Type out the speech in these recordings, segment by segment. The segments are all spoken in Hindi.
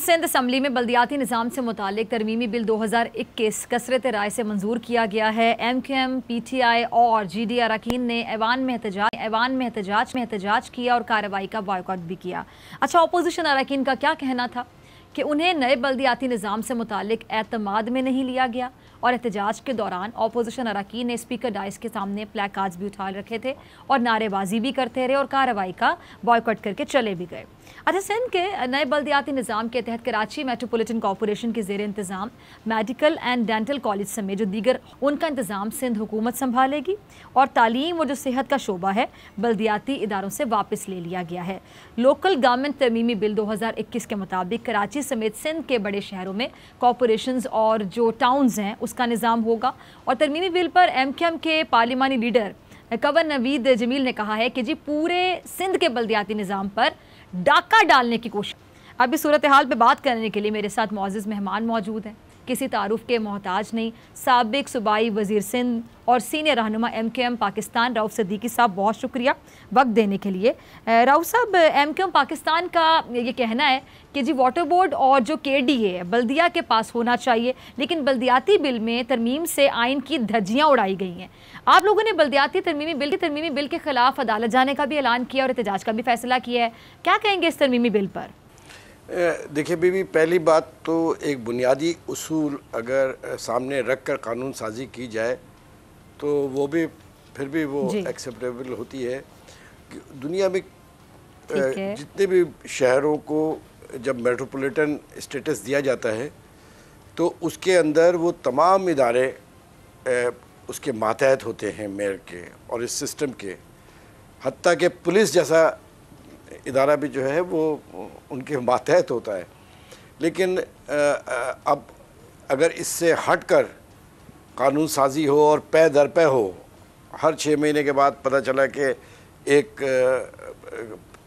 सिंध असम्बली में बल्दियाती निज़ाम से मुतालिक तरमीमी बिल 2021 कसरत राय से मंजूर किया गया है। MQM, PTI और GD अरकान ने ऐवान में एहतजाज किया और कार्रवाई का बॉयकॉट भी किया। अच्छा, अपोजिशन अरकान का क्या कहना था कि उन्हें नए बल्दियाती निज़ाम से मुतालिक एतमाद में नहीं लिया गया और एहतजाज के दौरान अपोजिशन अरकान ने स्पीकर डाइस के सामने प्ले कार्ड्स भी उठा रखे थे और नारेबाजी भी करते रहे और कार्रवाई का बॉयकॉट करके चले भी गए। अच्छा, सिंध के नए बल्दियाती निज़ाम के तहत कराची मेट्रोपॉलिटन कॉरपोरेशन के ज़ेर इंतज़ाम मेडिकल एंड डेंटल कॉलेज समेत जो दीगर उनका इंतज़ाम सिंध हुकूमत संभालेगी और तालीम और जो सेहत का शोबा है बल्दियाती इदारों से वापस ले लिया गया है। लोकल गवर्नमेंट तरमीमी बिल 2021 के मुताबिक कराची समेत सिंध के बड़े शहरों में कॉरपोरेशंस और जो टाउन्स हैं उसका निज़ाम होगा। और तरमीमी बिल पर MQM के पार्लिमानी लीडर कंवर नवीद जमील ने कहा है कि जी पूरे सिंध के बल्दियाती निज़ाम पर डाका डालने की कोशिश। अभी सूरत हाल पे बात करने के लिए मेरे साथ मौजूद मेहमान मौजूद हैं, किसी तारुफ के मोहताज नहीं, साबिक सूबाई वज़ीर सिंध और सीनियर रहनुमा MQM पाकिस्तान रऊफ़ सिद्दीकी साहब, बहुत शुक्रिया वक्त देने के लिए। रऊफ़ साहब, MQM पाकिस्तान का ये कहना है कि जी वाटर बोर्ड और जो KDA बल्दिया के पास होना चाहिए, लेकिन बल्दियाती बिल में तरमीम से आइन की धज्जियाँ उड़ाई गई हैं। आप लोगों ने बल्दियाती तरमीमी बिल के ख़िलाफ़ अदालत जाने का भी ऐलान किया और एहतजाज का भी फैसला किया है, क्या कहेंगे इस तरमीमी बिल पर? देखिए बीबी, पहली बात तो एक बुनियादी उसूल अगर सामने रख कर कानून साजी की जाए तो वो भी फिर भी वो एक्सेप्टेबल होती है। दुनिया में जितने भी शहरों को जब मेट्रोपॉलिटन स्टेटस दिया जाता है तो उसके अंदर वो तमाम इदारे उसके मातहत होते हैं, मेयर के और इस सिस्टम के, हत्ता कि पुलिस जैसा इदारा भी जो है वो उनके मातहत होता है। लेकिन अब अगर इससे हट कर कानून साजी हो और पै दर पै हो, हर 6 महीने के बाद पता चला कि एक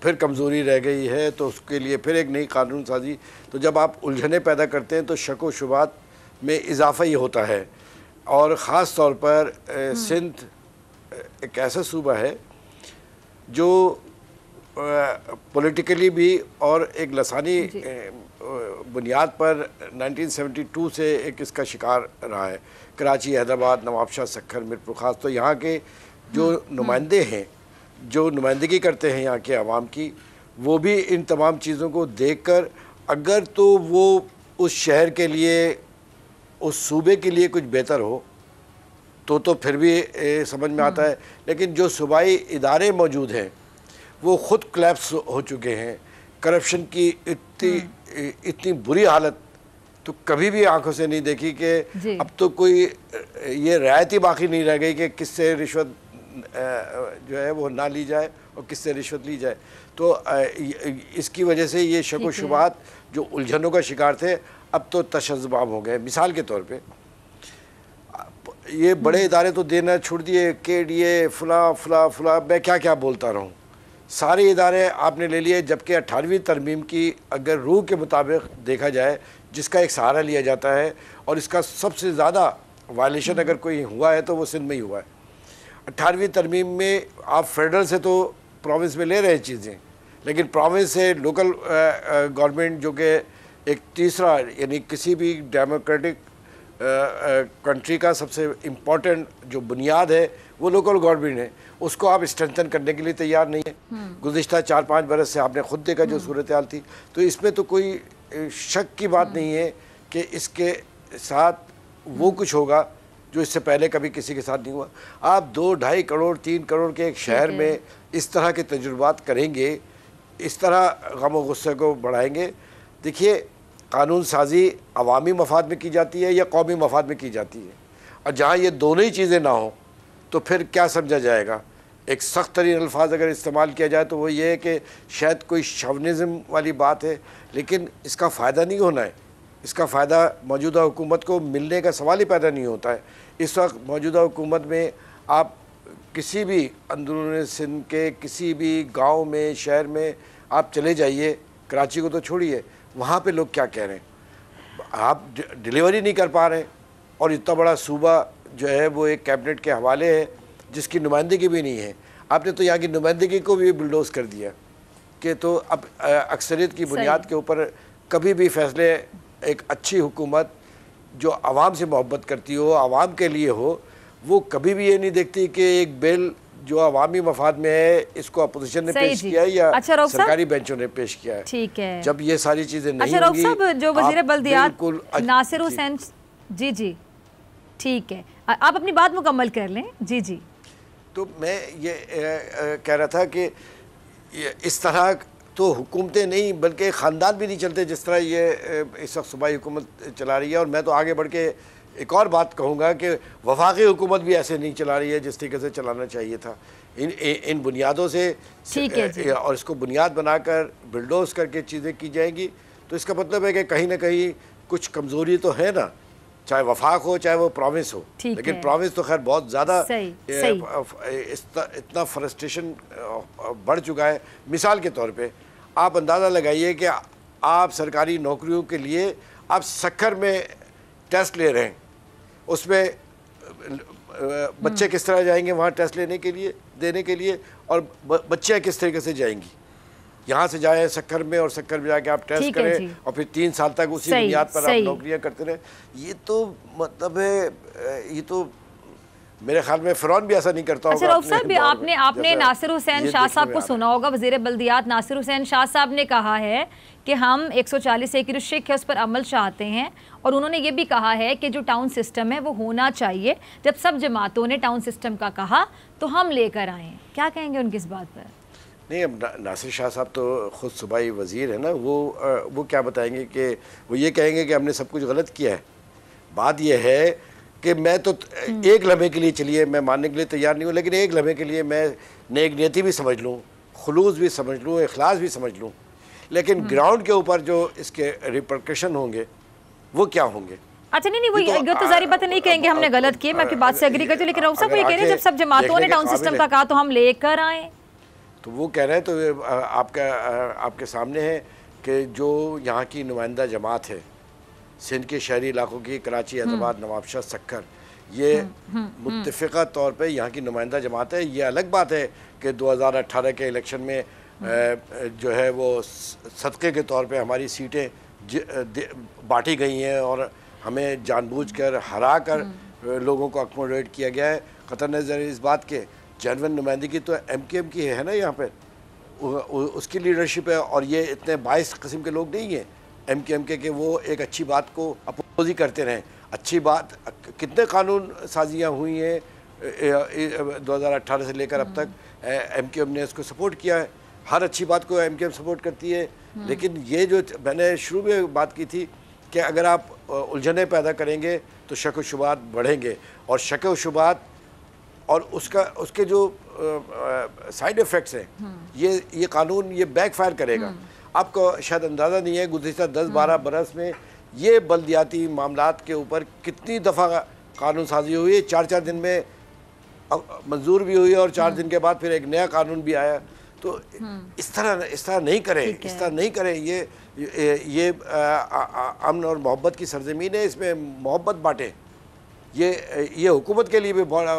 फिर कमज़ोरी रह गई है तो उसके लिए फिर एक नई कानून साजी, तो जब आप उलझने पैदा करते हैं तो शक व शुबात में इजाफ़ा ही होता है। और ख़ास तौर पर सिंध एक ऐसा सूबा है जो पॉलिटिकली भी और एक लसानी बुनियाद पर 1972 से एक इसका शिकार रहा है। कराची, हैदराबाद, नवाबशाह, सक्खर, मीरपुर ख़ास तो यहाँ के जो नुमाइंदे हैं, जो नुमाइंदगी करते हैं यहाँ के अवाम की, वो भी इन तमाम चीज़ों को देखकर अगर तो वो उस शहर के लिए, उस सूबे के लिए कुछ बेहतर हो तो फिर भी समझ में आता है। लेकिन जो सूबाई इदारे मौजूद हैं वो ख़ुद क्लैप्स हो चुके हैं। करप्शन की इतनी बुरी हालत तो कभी भी आंखों से नहीं देखी कि अब तो कोई ये रियायत ही बाकी नहीं रह गई कि किससे रिश्वत जो है वो ना ली जाए और किससे रिश्वत ली जाए। तो इसकी वजह से ये शक व शुबात जो उलझनों का शिकार थे अब तो तशज़्ज़ुबाब हो गए। मिसाल के तौर पे ये बड़े इदारे तो देना छोड़ दिए, KDA फला मैं क्या क्या बोलता रहूँ, सारे इदारे आपने ले लिए। जबकि 18वीं तरमीम की अगर रूह के मुताबिक देखा जाए, जिसका एक सहारा लिया जाता है और इसका सबसे ज़्यादा वायलेशन अगर कोई हुआ है तो वो सिंध में ही हुआ है। 18वीं तरमीम में आप फेडरल से तो प्रोविंस में ले रहे हैं चीज़ें, लेकिन प्रोविंस से लोकल गवर्नमेंट जो कि एक तीसरा, यानी किसी भी डेमोक्रेटिक कंट्री का सबसे इम्पोर्टेंट जो बुनियाद है वो लोकल गवर्नमेंट है, उसको आप स्ट्रेंथन करने के लिए तैयार नहीं है। गुज़िश्ता 4-5 बरस से आपने खुद देखा जो सूरत हाल थी। तो इसमें तो कोई शक की बात नहीं है कि इसके साथ वो कुछ होगा जो इससे पहले कभी किसी के साथ नहीं हुआ। आप 2-2.5 करोड़ 3 करोड़ के एक शहर में इस तरह के तजुर्बात करेंगे, इस तरह गम व गुस्से को बढ़ाएंगे। देखिए, कानून साजी अवामी मफाद में की जाती है या कौमी मफाद में की जाती है, और जहाँ ये दोनों ही चीज़ें ना हो तो फिर क्या समझा जाएगा। एक सख्त तरीन अल्फाज अगर इस्तेमाल किया जाए तो वो ये है कि शायद कोई शवनिज़म वाली बात है, लेकिन इसका फ़ायदा नहीं होना है। इसका फ़ायदा मौजूदा हुकूमत को मिलने का सवाल ही पैदा नहीं होता है। इस वक्त मौजूदा हुकूमत में आप किसी भी अंदरूनी सिंध के किसी भी गाँव में, शहर में आप चले जाइए, कराची को तो छोड़िए, वहाँ पे लोग क्या कह रहे हैं। आप डिलीवरी नहीं कर पा रहे और इतना बड़ा सूबा जो है वो एक कैबिनेट के हवाले है जिसकी नुमाइंदगी भी नहीं है। आपने तो यहाँ की नुमाइंदगी को भी बुलडोज कर दिया कि तो अब अक्सरियत की बुनियाद के ऊपर कभी भी फैसले, एक अच्छी हुकूमत जो आवाम से मोहब्बत करती हो, आवाम के लिए हो, वो कभी भी ये नहीं देखती कि एक बिल जो अवामी मफाद में है इसको अपोजिशन ने पेश किया है या सरकारी बेंचों ने पेश किया है। ठीक है, जब ये सारी चीज़ें नहीं अच्छा होंगी, साहब, जो वज़ीर बल्दियात नासिर हुसैन, जी जी ठीक है, आप अपनी बात मुकम्मल कर लें। जी जी, तो मैं ये कह रहा था कि इस तरह तो हुकूमतें नहीं बल्कि ख़ानदान भी नहीं चलते जिस तरह ये इस वक्त सूबाई हुकूमत चला रही है। और मैं तो आगे बढ़ के एक और बात कहूँगा कि वफाकी हुकूमत भी ऐसे नहीं चला रही है जिस तरीके से चलाना चाहिए था। इन बुनियादों से और इसको बुनियाद बनाकर बिल्डोज करके चीज़ें की जाएंगी तो इसका मतलब है कि कहीं ना कहीं कुछ कमज़ोरी तो है ना, चाहे वफाक हो चाहे वो प्रॉमिस हो। लेकिन प्रॉमिस तो खैर बहुत ज़्यादा इतना फ्रस्ट्रेशन बढ़ चुका है। मिसाल के तौर पे आप अंदाज़ा लगाइए कि आप सरकारी नौकरियों के लिए आप सक्कर में टेस्ट ले रहे हैं, उसमें बच्चे किस तरह जाएंगे वहाँ टेस्ट देने के लिए और बच्चियाँ किस तरीके से जाएंगी। यहाँ से जाए सक्कर में और सक्कर में जाके आप टेस्ट करें और फिर 3 साल तक उसी बुनियाद पर आप नौकरियाँ करते रहे। ये तो मतलब है, ये तो मेरे ख्याल में फ़िरौन भी ऐसा नहीं करता होगा। अच्छा रऊफ साहब, आपने नासिर हुसैन शाह साहब को सुना होगा। वज़ीर बल्दियात नासिर हुसैन शाह साहब ने कहा है कि हम 140A की जो शिक है उस पर अमल चाहते हैं और उन्होंने ये भी कहा है कि जो टाउन सिस्टम है वो होना चाहिए। जब सब जमातों ने टाउन सिस्टम का कहा तो हम लेकर आए। क्या कहेंगे उनकी इस बात पर? नहीं, अब नासिर शाह साहब तो ख़ुद सूबाई वज़ीर है ना, वो क्या बताएंगे कि वो ये कहेंगे कि हमने सब कुछ गलत किया है। बात यह है कि मैं तो एक लम्हे के लिए, चलिए मैं मानने के लिए तैयार नहीं हूँ, लेकिन एक लम्हे के लिए मैं नेक नीयती भी समझ लूँ, खुलूस भी समझ लूँ, इखलास भी समझ लूँ, लेकिन ग्राउंड के ऊपर जो इसके रिपरकशन होंगे वो क्या होंगे। अच्छा नहीं, वो तो जारी बात नहीं कहेंगे हमने गलत किए, मैं आपकी बात से एग्री करती हूँ, लेकिन रऊफ साहब ये कह रहे हैं जब सब जमातों ने टाउन सिस्टम का कहा तो हम लेकर आए। तो वो कह रहे हैं, तो आपके सामने है कि जो यहाँ की नुमाइंदा जमात है, सिंध के शहरी इलाकों की, कराची, हैदराबाद, नवाबशाह, सक्कर, ये मुत्तफ़िक़ा तौर पे यहाँ की नुमाइंदा जमात है। ये अलग बात है कि 2018 के इलेक्शन में जो है वो सदक़े के तौर पे हमारी सीटें बांटी गई हैं और हमें जानबूझकर हरा कर लोगों को अकोमोडेट किया गया है। क़तई नज़र इस बात के जनवन नुमाइंदगी तो MKM की है ना, यहाँ पे उसकी लीडरशिप है और ये इतने 22 किस्म के लोग नहीं हैं MKM के वो एक अच्छी बात को अपोज ही करते रहें। अच्छी बात, कितने कानून साजियाँ हुई हैं 2018 से लेकर अब तक, MKM ने इसको सपोर्ट किया है। हर अच्छी बात को MKM सपोर्ट करती है। लेकिन ये जो मैंने शुरू में बात की थी कि अगर आप उलझने पैदा करेंगे तो शक व शुबात बढ़ेंगे और शक व शुबात और उसके जो साइड इफ़ेक्ट्स हैं, ये कानून ये बैकफायर करेगा। आपको शायद अंदाज़ा नहीं है गुज़िश्ता 10-12 बरस में ये बल्दियाती मामलात के ऊपर कितनी दफ़ा कानून साजी हुई है। 4-4 दिन में मंजूर भी हुई और 4 दिन के बाद फिर एक नया कानून भी आया। तो इस तरह नहीं करें। ये अमन और मोहब्बत की सरजमीन है, इसमें मोहब्बत बांटें। ये हुकूमत के लिए भी बड़ा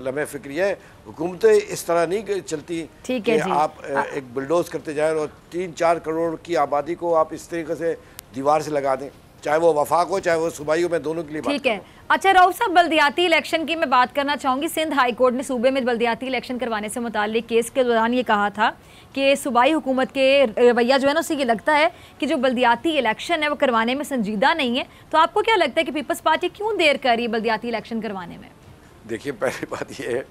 लम्हे फ़िक्री है। हुकूमतें इस तरह नहीं चलती कि आप एक बुलडोज करते जाएं और 3-4 करोड़ की आबादी को आप इस तरीके से दीवार से लगा दें, चाहे वो वफाक हो चाहे वो सूबाइयों में, दोनों के लिए। ठीक है। अच्छा रऊफ साहब, बल्दियाती इलेक्शन की मैं बात करना चाहूँगी। सिंध हाई कोर्ट ने सूबे में बल्दियाती इलेक्शन करवाने से मुताल्लिक केस के दौरान ये कहा था कि सूबाई हुकूमत के रवैया जो है ना, उससे ये लगता है कि जो बल्दियाती इलेक्शन है वो करवाने में संजीदा नहीं है। तो आपको क्या लगता है कि पीपल्स पार्टी क्यों देर कर रही है बल्दियाती इलेक्शन करवाने में? देखिए, पहली बात ये है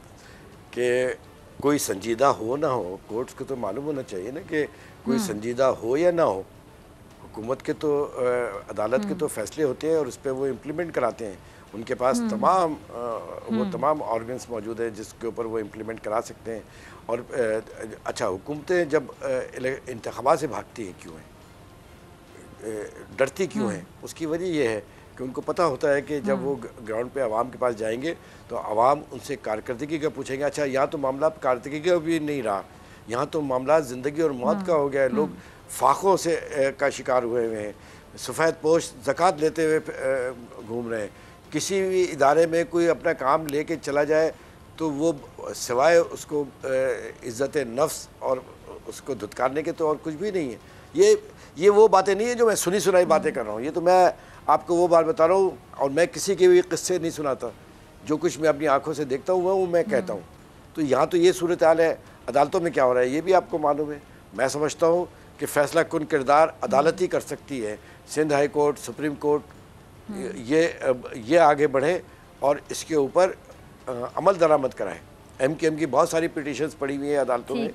कि कोई संजीदा हो ना हो, कोर्ट्स को तो मालूम होना चाहिए ना कि कोई संजीदा हो या ना हो। हुकूमत के तो अदालत के तो फैसले होते हैं और उस पर वो इम्प्लीमेंट कराते हैं। उनके पास तमाम ऑर्गन्स मौजूद हैं जिसके ऊपर वो इम्प्लीमेंट करा सकते हैं। और अच्छा, हुकूमतें जब इंतखाबात से भागती हैं क्यों हैं, डरती क्यों हैं? उसकी वजह ये है कि उनको पता होता है कि जब वो ग्राउंड पे आवाम के पास जाएंगे तो आवाम उनसे कारकर्दगी का पूछेंगे। अच्छा, यहाँ तो मामला कारकर्दगी का भी नहीं रहा, यहाँ तो मामला ज़िंदगी और मौत का हो गया है। लोग फाकों से का शिकार हुए हैं, सफ़ेद पोश ज़कात लेते हुए घूम रहे हैं। किसी भी इदारे में कोई अपना काम लेके चला जाए तो वो सिवाय उसको इज़्ज़त नफ्स और उसको धुतकारने के तो और कुछ भी नहीं है। ये वो बातें नहीं है जो मैं सुनी सुनाई बातें कर रहा हूँ, ये तो मैं आपको वो बात बता रहा हूँ। और मैं किसी के भी किस्से नहीं सुनाता, जो कुछ मैं अपनी आंखों से देखता हूँ वो मैं कहता हूँ। तो यहाँ तो ये सूरत हाल है, अदालतों में क्या हो रहा है ये भी आपको मालूम है। मैं समझता हूँ कि फैसला कुन किरदार अदालत ही कर सकती है। Sindh high court, supreme court ये आगे बढ़े और इसके ऊपर अमल दरामद कराए। MQM की बहुत सारी पिटिशंस पड़ी हुई हैं अदालतों में,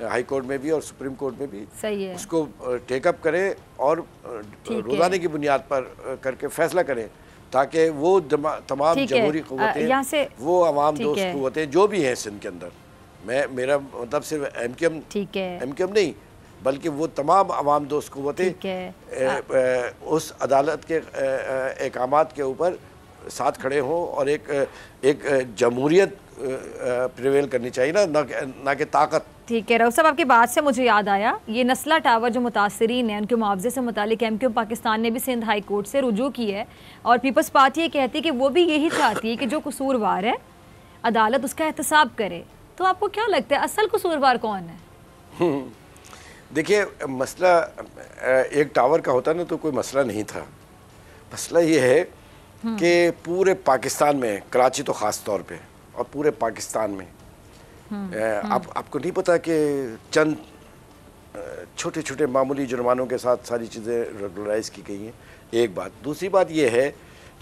हाई कोर्ट में भी और सुप्रीम कोर्ट में भी। सही है। उसको टेकअप करें और रोज़ाने की बुनियाद पर करके फैसला करें, ताकि वो तमाम जमहूरी क़ुव्वतें, वो अवाम दोस्त क़ुव्वतें जो भी हैं सिंध के अंदर, मेरा मतलब सिर्फ MQM नहीं बल्कि वो तमाम अवाम दोस्त क़ुव्वतें उस अदालत के अहकामात के ऊपर साथ खड़े हों और एक जमहूरियत प्रिवेल करनी चाहिए ना कि ताकत। ठीक है। रऊफ साहब, आपकी बात से मुझे याद आया, ये नस्ला टावर जो मुतासरीन हैं उनके मुआवजे से मुतालिक MQM पाकिस्तान ने भी सिंध हाई कोर्ट से रुजू की है और पीपल्स पार्टी ये कहती है कि वो भी यही चाहती है कि जो कसूरवार है अदालत उसका एहतसाब करे। तो आपको क्या लगता है असल कसूरवार कौन है? देखिए, मसला एक टावर का होता ना तो कोई मसला नहीं था। मसला ये है कि पूरे पाकिस्तान में, कराची तो ख़ास तौर पे और पूरे पाकिस्तान में आपको नहीं पता कि चंद छोटे छोटे मामूली जुर्मानों के साथ सारी चीज़ें रेगुलराइज की गई हैं। एक बात। दूसरी बात ये है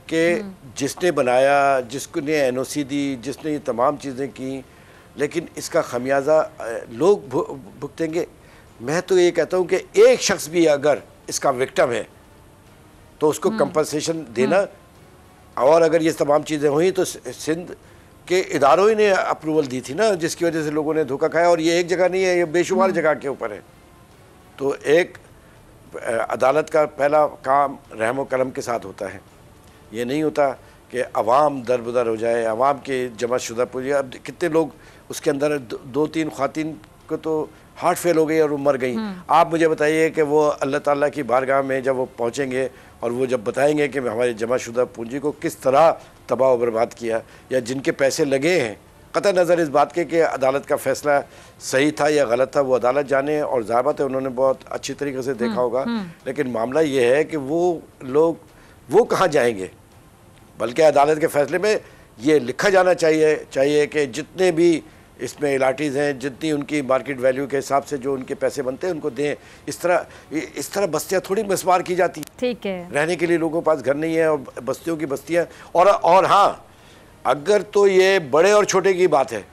कि जिसने बनाया, जिसने NOC दी, जिसने ये तमाम चीज़ें की, लेकिन इसका खमियाजा लोग भुगतेंगे। मैं तो ये कहता हूँ कि एक शख्स भी अगर इसका विक्टिम है तो उसको कंपनसेशन देना, और अगर ये तमाम चीज़ें हुई तो सिंध के इदारों ही ने अप्रूवल दी थी ना, जिसकी वजह से लोगों ने धोखा खाया। और ये एक जगह नहीं है, ये बेशुमार जगह के ऊपर है। तो एक अदालत का पहला काम रहम व करम के साथ होता है। ये नहीं होता कि अवाम दरबदर हो जाए, अवाम के जमा शुदा पूरी। अब कितने लोग उसके अंदर 2-3 ख़वातीन को तो हार्ट फेल हो गई और वो मर गई। आप मुझे बताइए कि वो अल्लाह ताला की बारगाह में जब वो पहुँचेंगे और वो जब बताएंगे कि हमारी जमा शुदा पूंजी को किस तरह तबाह व बर्बाद किया, या जिनके पैसे लगे हैं, कतई नज़र इस बात के कि अदालत का फ़ैसला सही था या गलत था, वो अदालत जाने। और ज़ाहिर बात है उन्होंने बहुत अच्छी तरीके से देखा होगा। लेकिन मामला ये है कि वो लोग वो कहाँ जाएंगे। बल्कि अदालत के फ़ैसले में ये लिखा जाना चाहिए कि जितने भी इसमें इलाटीज़ हैं, जितनी उनकी मार्केट वैल्यू के हिसाब से जो उनके पैसे बनते हैं उनको दें। इस तरह बस्तियाँ थोड़ी मस्मार की जाती। ठीक है। रहने के लिए लोगों के पास घर नहीं है और बस्तियों की बस्तियाँ। और हाँ, अगर तो ये बड़े और छोटे की बात है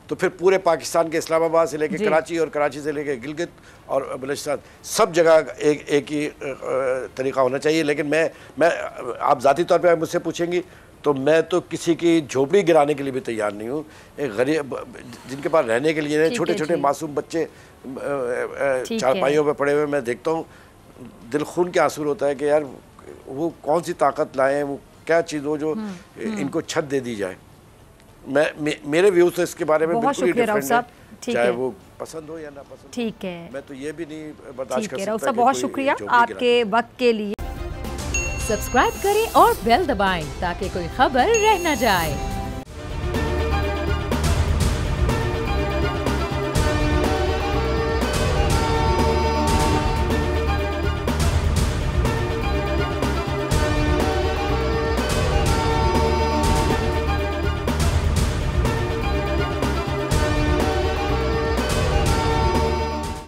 तो फिर पूरे पाकिस्तान के इस्लामाबाद से लेके कराची और कराची से लेके गिलगित और बलूचिस्तान सब जगह एक ही तरीका होना चाहिए। लेकिन मैं आप ज़ाती तौर पर मुझसे पूछेंगी तो मैं तो किसी की झोपड़ी गिराने के लिए भी तैयार नहीं हूँ। एक गरीब जिनके पास रहने के लिए छोटे छोटे मासूम बच्चे चारपाइयों पे पड़े हुए मैं देखता हूँ, दिल खून के आंसू होता है कि यार वो कौन सी ताकत लाएं, वो क्या चीज़ हो जो इनको छत दे दी जाए। मेरे व्यूज़ तो इसके बारे में बिल्कुल ही डिफरेंट है, चाहे वो पसंद हो या ना पसंद। ठीक है, मैं तो ये भी नहीं बर्दाश्त कर सकता। बहुत शुक्रिया आपके वक्त के लिए। सब्सक्राइब करें और बेल दबाएं ताकि कोई खबर रह न जाए।